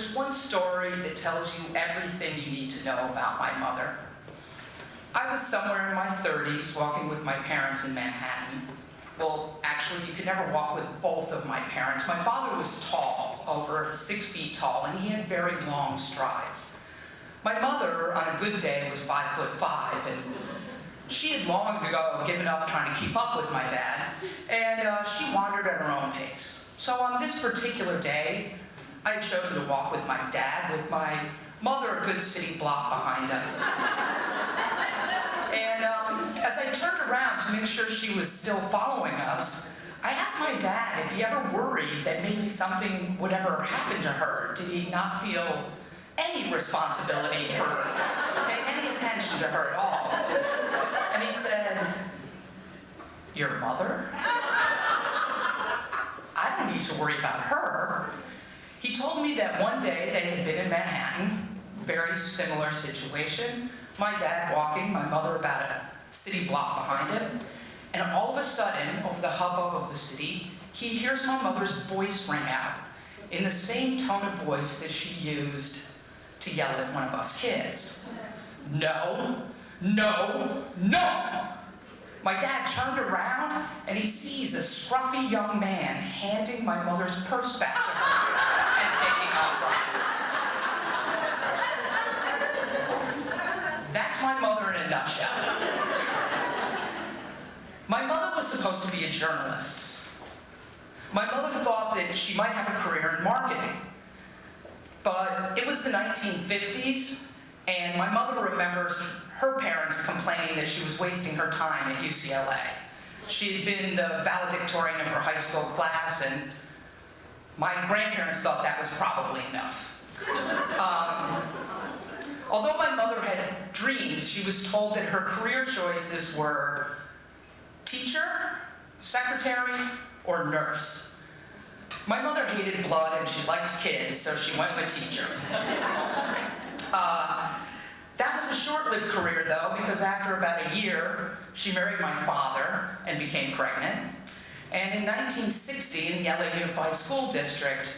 There's one story that tells you everything you need to know about my mother. I was somewhere in my 30s walking with my parents in Manhattan. Well, actually, you could never walk with both of my parents. My father was tall, over 6 feet tall, and he had very long strides. My mother, on a good day, was 5'5", and she had long ago given up trying to keep up with my dad, and she wandered at her own pace. So on this particular day, I had chosen to walk with my dad, with my mother a good city block behind us. And as I turned around to make sure she was still following us, I asked my dad if he ever worried that maybe something would ever happen to her. Did he not feel any responsibility for paying any attention to her at all? And he said, "Your mother? I don't need to worry about her." He told me that one day they had been in Manhattan, very similar situation. My dad walking, my mother about a city block behind him, and all of a sudden, over the hubbub of the city, he hears my mother's voice ring out in the same tone of voice that she used to yell at one of us kids. "No, no, no!" My dad turned around and he sees a scruffy young man handing my mother's purse back to her and taking off running. That's my mother in a nutshell. My mother was supposed to be a journalist. My mother thought that she might have a career in marketing. But it was the 1950s, and my mother remembers her parents complaining that she was wasting her time at UCLA. She had been the valedictorian of her high school class, and my grandparents thought that was probably enough. Although my mother had dreams, she was told that her career choices were teacher, secretary, or nurse. My mother hated blood and she liked kids, so she went with teacher. That was a short-lived career, though, because after about a year, she married my father and became pregnant. And in 1960, in the LA Unified School District,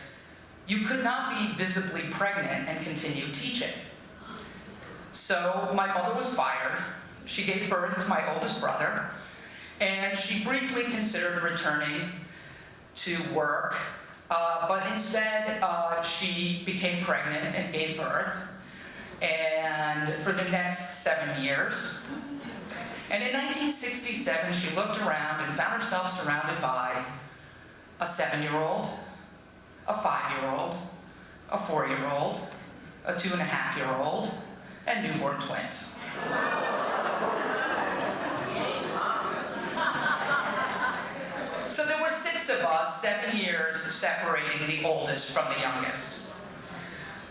you could not be visibly pregnant and continue teaching. So my mother was fired. She gave birth to my oldest brother, and she briefly considered returning to work, but instead she became pregnant and gave birth, and for the next 7 years. And in 1967, she looked around and found herself surrounded by a 7-year-old, a 5-year-old, a 4-year-old, a 2.5-year-old, and newborn twins. So there were 6 of us, 7 years separating the oldest from the youngest.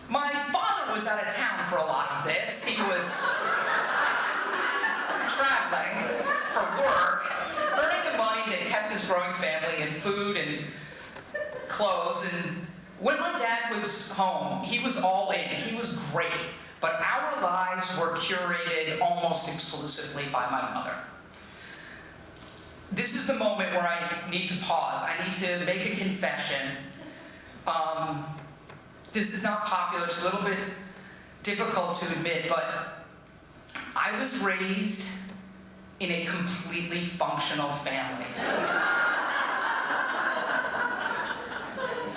My father was out of town for a lot of this. He was traveling for work, earning the money that kept his growing family in food and clothes. And when my dad was home, he was all in. He was great. But our lives were curated almost exclusively by my mother. This is the moment where I need to pause. I need to make a confession. This is not popular. It's a little bit difficult to admit, but I was raised in a completely functional family.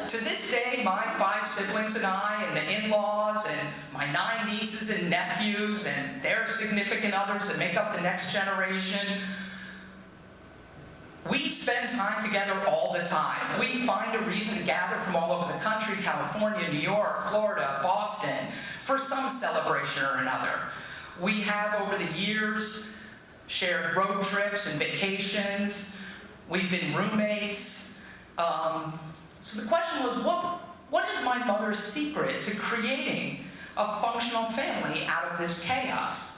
To this day, my 5 siblings and I, and the in-laws, and my 9 nieces and nephews, and their significant others that make up the next generation, we spend time together all the time. We find a reason to gather from all over the country, California, New York, Florida, Boston, for some celebration or another. We have, over the years, shared road trips and vacations. We've been roommates. So the question was, what is my mother's secret to creating a functional family out of this chaos?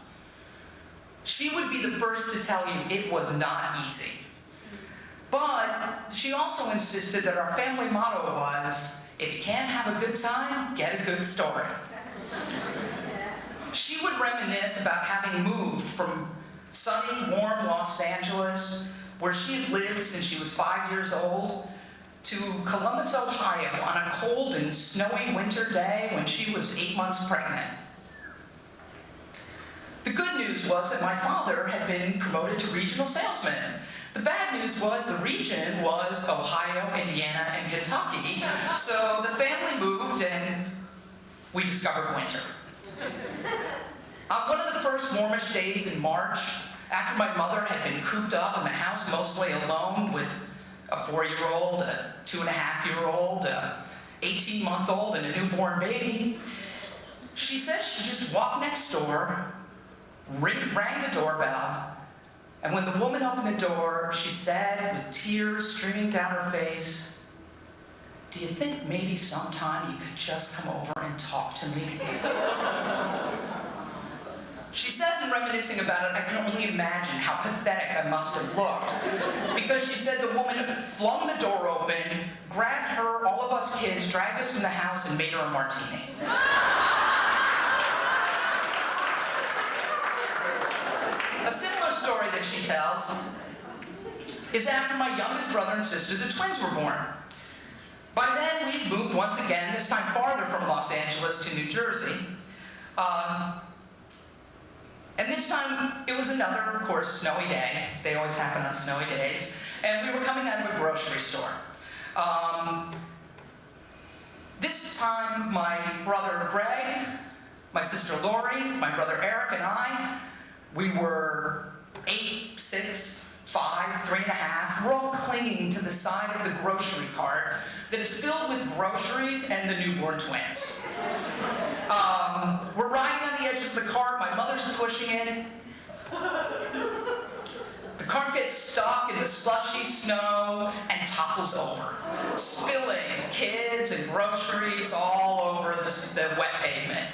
She would be the first to tell you it was not easy. But she also insisted that our family motto was, if you can't have a good time, get a good story. She would reminisce about having moved from sunny, warm Los Angeles, where she had lived since she was 5 years old, to Columbus, Ohio on a cold and snowy winter day when she was 8 months pregnant. The good news was that my father had been promoted to regional salesman. The bad news was the region was Ohio, Indiana, and Kentucky, so the family moved and we discovered winter. On one of the first warmish days in March, after my mother had been cooped up in the house mostly alone with a 4-year-old, a 2.5-year-old, a 18-month-old, and a newborn baby, she said she just walked next door, rang the doorbell, and when the woman opened the door, she said, with tears streaming down her face, "Do you think maybe sometime you could just come over and talk to me?" She says in reminiscing about it, I can only imagine how pathetic I must have looked. Because she said the woman flung the door open, grabbed her, all of us kids, dragged us in the house, and made her a martini. A similar story that she tells is after my youngest brother and sister, the twins, were born. By then, we'd moved once again, this time farther from Los Angeles to New Jersey. And this time, it was another, of course, snowy day. They always happen on snowy days. And we were coming out of a grocery store. This time, my brother Greg, my sister Lori, my brother Eric, and I, we were 8, 6, 5, 3.5. We're all clinging to the side of the grocery cart that is filled with groceries and the newborn twins. We're riding on the edges of the cart. My mother's pushing it. The cart gets stuck in the slushy snow and topples over, spilling kids and groceries all over the wet pavement.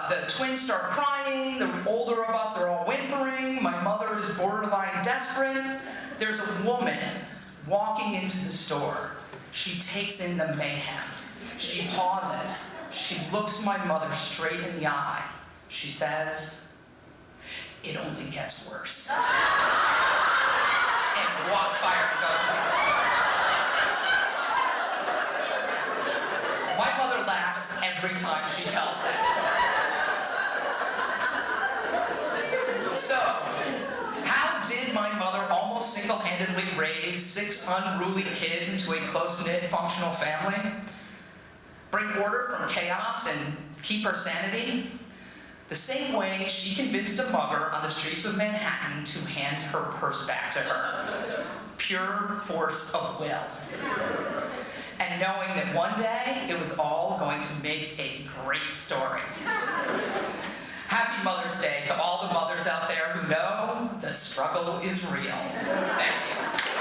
The twins start crying. The older of us are all whimpering. My mother is borderline desperate. There's a woman walking into the store. She takes in the mayhem. She pauses. She looks my mother straight in the eye. She says, "It only gets worse." And walks by her and goes into the store. My mother laughs every time she tells that story. So, how did my mother almost single-handedly raise 6 unruly kids into a close-knit, functional family? Bring order from chaos and keep her sanity? The same way she convinced a mugger on the streets of Manhattan to hand her purse back to her. Pure force of will. And knowing that one day it was all going to make a great story. Happy Mother's Day to all the mothers out there who know the struggle is real. Thank you.